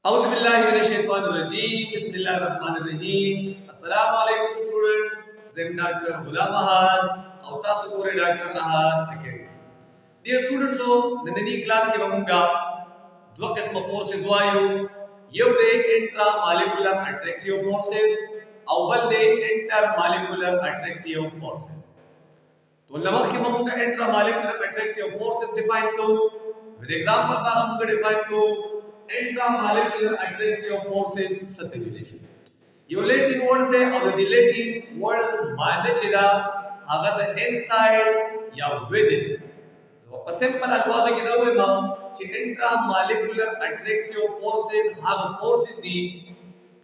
أعوذ بالله من الشيطان الرجيم بسم الله الرحمن الرحيم السلام عليكم students زم ډاکټر غلام احد او تاسو ګورئ ډاکټر احد اکیډمي ډیر سټوډنټس نننی کلاس کې موږ دوه قسمه فورسز وایو یو د انټرا مالیکولر اټریکټیو فورسز او بل د انټر مالیکولر اټریکټیو فورسز تو لمخ کې موږ انټرا مالیکولر اټریکټیو فورسز ډیفاین کوو ود ایگزامپل دا موږ ډیفاین کوو Intramolecular attractive forces circulation. You Latin words there or the Latin words manachida haga the inside ya within. So a simple alfaaz ke dawe ma che intramolecular attractive forces haga forces di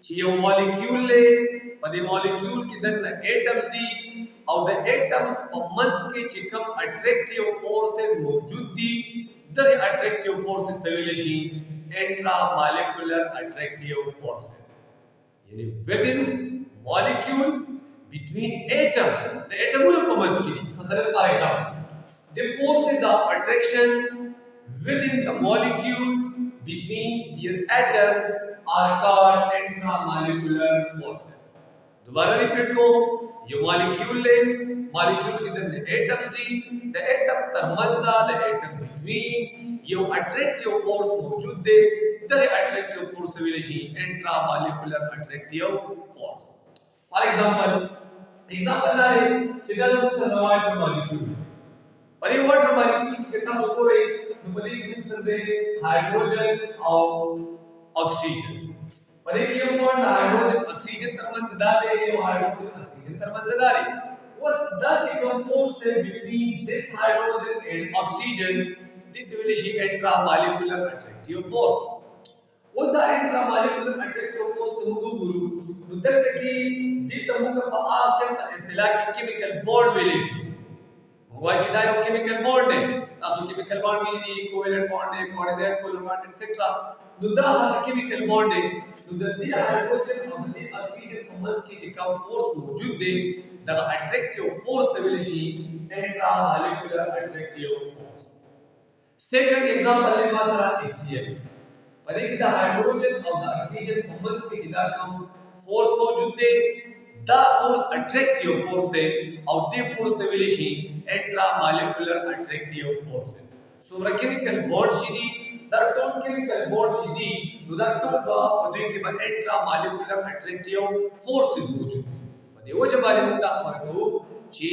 che yo molecule le pade molecule ki dan atoms di or the atoms amongst ke che kam attractive forces mawjood di the attractive forces circulation intramolecular attractive forces. Yani within molecule between atoms, the atom will come as key. For example, the forces of attraction within the molecules between their atoms are called intramolecular forces. दोबारा रिपीट को ये मॉलिक्यूल ले मॉलिक्यूल के अंदर एटम्स दी the atom तरमंजा the atom between ये attractive force मौजूद दे the attractive force विलेशी intra molecular attractive force for example है चिदा जो वाटर मॉलिक्यूल पर ये वाटर मॉलिक्यूल कितना सुपर है तो बड़ी मिक्सर दे हाइड्रोजन और ऑक्सीजन पर एक ये बॉन्ड हाइड्रोजन ऑक्सीजन तरमन जदा दे हाइड्रोजन ऑक्सीजन तरमन जदा दे was the composed between this hydrogen and oxygen the division intramolecular attractive force was the intramolecular attractive force को गुरु नुदत की दी तमुक په आसन اصطلاح کې chemical bond ویل شي هو چې دا یو chemical bond دی تاسو chemical bond ویل دي covalent bond دی covalent polar bond etc نو دا chemical bond دی نو د دې هایدروجن او د اکسیجن په منځ کې چې کوم فورس موجود دی دا attractive force ته ویل شي intramolecular attractive force second example ہے مثلا HCl پدې کې دا هایدروجن او د اکسیجن په منځ کې چې دا کوم فورس موجود دی دا فورس attractive force دی او دې فورس ته ویل شي intramolecular attractive force څومره chemical bonds چې دي دا ټول chemical bonds چې دي نو دا ټول په دې کې به intramolecular attractive forces موجود دي په دې وجه باندې موږ خبر کوو چې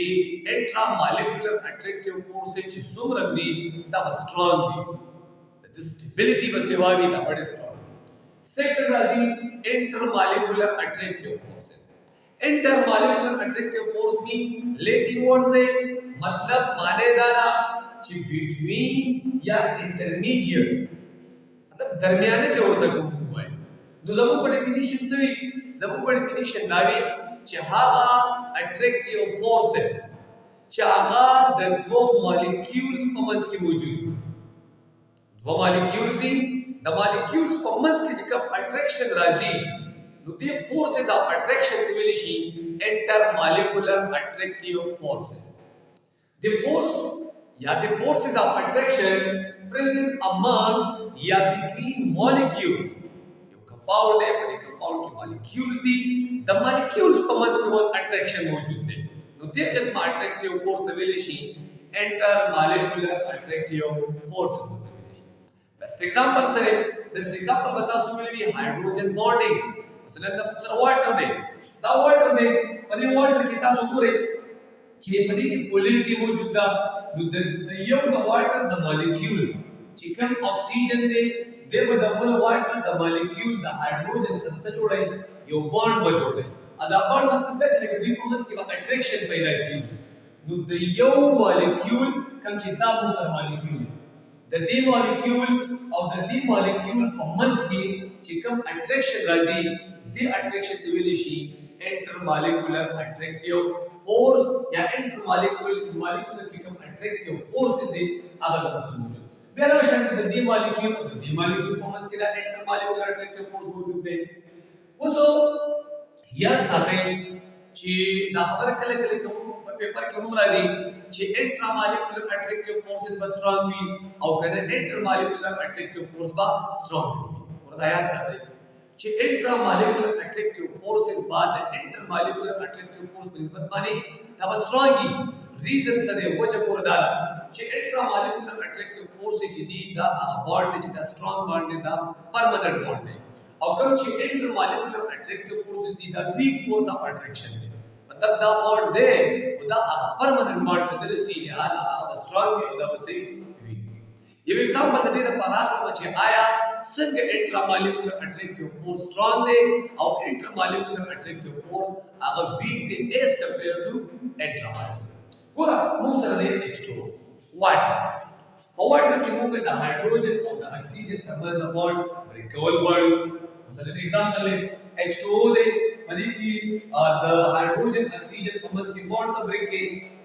intramolecular attractive forces چې څومره دي دا strong دي the stability به سیوا وي دا ډېر strong second راځي intermolecular attractive forces intermolecular attractive force می latin words دی मतलब معنی دا چې between یا intermediate मतलब درمیانه چې ورته کوم وایي نو زموږ په ډیفینیشن سوي زموږ په ډیفینیشن دا وی چې هغه attractive forces چې هغه د دوه مالیکیولز په منځ کې موجود دي دوه مالیکیولز دي د مالیکیولز په منځ کې چې کوم اټریکشن راځي نو دې فورسز اف اټریکشن دی ویل شي intermolecular attractive forces the force या the forces of attraction present among या between molecules यो कंपाउंड है पर कंपाउंड के molecules दी the molecules पर मस वो attraction मौजूद है नो दे किस्म attractive force ته ویل شي intermolecular attractive forces best example sir best example बता सो वیل hydrogen bonding مثلا د سره واټر دی دا واټر دی په دې واټر کې تاسو ګورئ چې په دې کې پولریټي موجود ده نو د یو د واټر د مالیکول چې کوم اکسیجن دی دغه د بل واټر د مالیکول د هایدروجن سره جوړي یو بانډ به جوړي دا بانډ مطلب دا چې دوی په منځ کې به اټریکشن پیدا کیږي نو د یو مالیکول کوم چې دا مو سره مالیکول د دې مالیکول او د دې مالیکول په منځ کې چې کوم اټریکشن راځي دې اټریکشن دی ویل شي intermolecular attractive force या intermolecular چې کوم attractive force دی هغه موجود بیا دا شانت د دې مالیکول او د دې مالیکول په منځ کې دا intermolecular attractive force موجود دی اوسو یا ساتي چې دا خبر کله کله کوم په پیپر کې هم راځي چې intramolecular attractive forces به strong وي او کنه intermolecular attractive force به strong وي خدای ساتي چې intramolecular attractive forces بعد intermolecular attractive force په نسبت باندې دا سترونګي ریزن سره وجه پور دالا چې intramolecular attractive forces دي دا بانډ چې دا سترونګ بانډ دا پرمننت بانډ دی او کوم چې intermolecular attractive forces دي دا weak force of attraction دی مطلب دا بانډ دی خدا هغه پرمننت بانډ ته رسي لہذا هغه سترونګ او دا بسې یو ایگزامپل د دې لپاره راځم چې آیا څنګه intramolecular attractive force strong دی او intermolecular attractive force هغه weak دی as compared to intramolecular ګوره موږ سره د H2O واټر په واټر کې موږ د هایدروجن او د اکسیجن ترمنځ بانډ بریک کول غواړو مثلا د ایگزامپل H2O دی په دې کې د هایدروجن اکسیجن په منځ کې بانډ ته بریک کې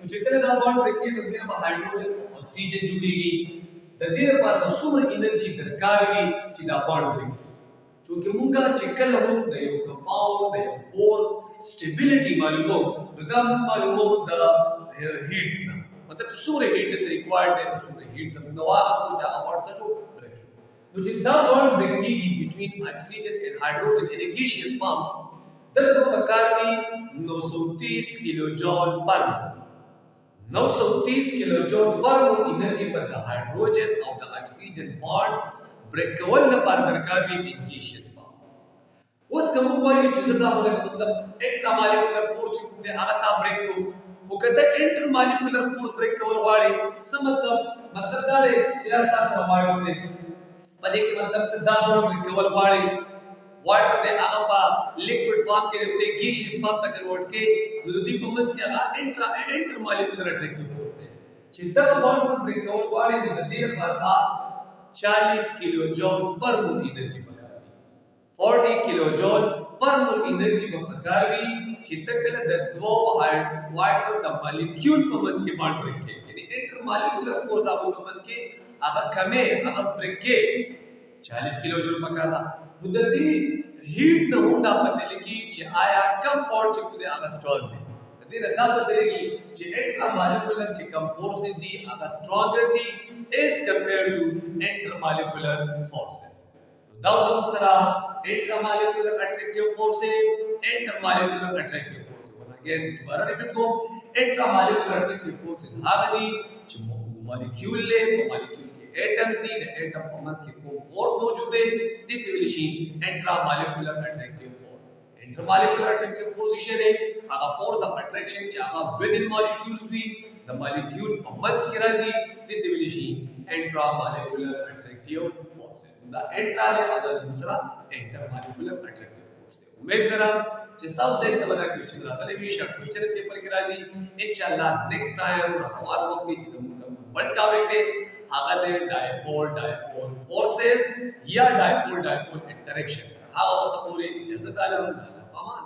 چې کله دا بانډ بریک کې نو بیا به هایدروجن او اکسیجن جوړیږي د دې لپاره څومره انرژي درکار وي چې دا بانډ بریک کړي چونکه مونږه چې کله هم د یو کمپاوند د یو فورس سټیبিলিټي معلومو نو دا معلومو د هیټ مطلب چې څومره هیټ ته ریکوایرډ دی څومره هیټ څخه نو هغه څه چې هغه بانډ څه شو بریک شو نو چې دا بانډ بریک کیږي بټوین اکسیجن اینڈ هایدروجن ان ا ګیشیس فارم دغه په کار دی 930 کیلو جول پر 930 کیلو جول پر مول انرژي پر د هایدروجن او د اکسیجن بانډ بریک کول لپاره درکار وي ان ګیشیس فارم اوس کوم وایي چې زدا مطلب intramolecular force چې کوم هغه تا بریک کو خو کته intermolecular force بریک کول غواړي څه مطلب دا دی چې تاسو راوړل دي په دې کې مطلب دا بریک کول غواړي واټر د هغه په لیکوډ فارم کې د ګیشیس فارم ته کنورټ کې د دې په منځ کې هغه intermolecular attractive force دی چې دا بانډ بریک کول غواړي د دې لپاره 40 کیلو جول پر مول انرژي پکاروي 40 کیلو جول پر مول انرژي پکاروي چې تکله د دوه واټر د مالیکول په منځ کې بانډ بریک کوي یعنی intermolecular force دا په منځ کې هغه کمه هغه بریک کوي 40 کیلو جول پکاره نو د دې هیټ نه هم دا پته لګي چې آیا کم بانډ چې کوم هغه سترونګ دی د دې دا پته لګي چې intramolecular چې کم فورسز دي هغه سترونګر دي as compared to intermolecular forces دا زموږ سره intramolecular attractive forces intermolecular attractive forces again دوباره ریپیټ کوم intramolecular attractive forces هغه دي چې مالیکول له مالیکول एटम्स the the atom په منځ کې کوم فورس موجود دی د دې ویل شي intramolecular attractive force intermolecular attractive force شه دی هغه فورس اف اټریکشن چې هغه within molecules وي د مالیکول په منځ کې راځي د دې ویل شي intramolecular attractive force دا انټرا له هغه دوسرا intermolecular attractive force دی امید کوم چې تاسو زه ته ودا کوم چې راغلي وي شارټ کوېسچن پیپر کې راځي ان شاء الله نیکسټ ټایم هر وخت کې چې زموږ بل ټاپک دی هغه د ډایپول فورسز یا ډایپول انټریکشن هغه ته پوری اجازه تعلم امان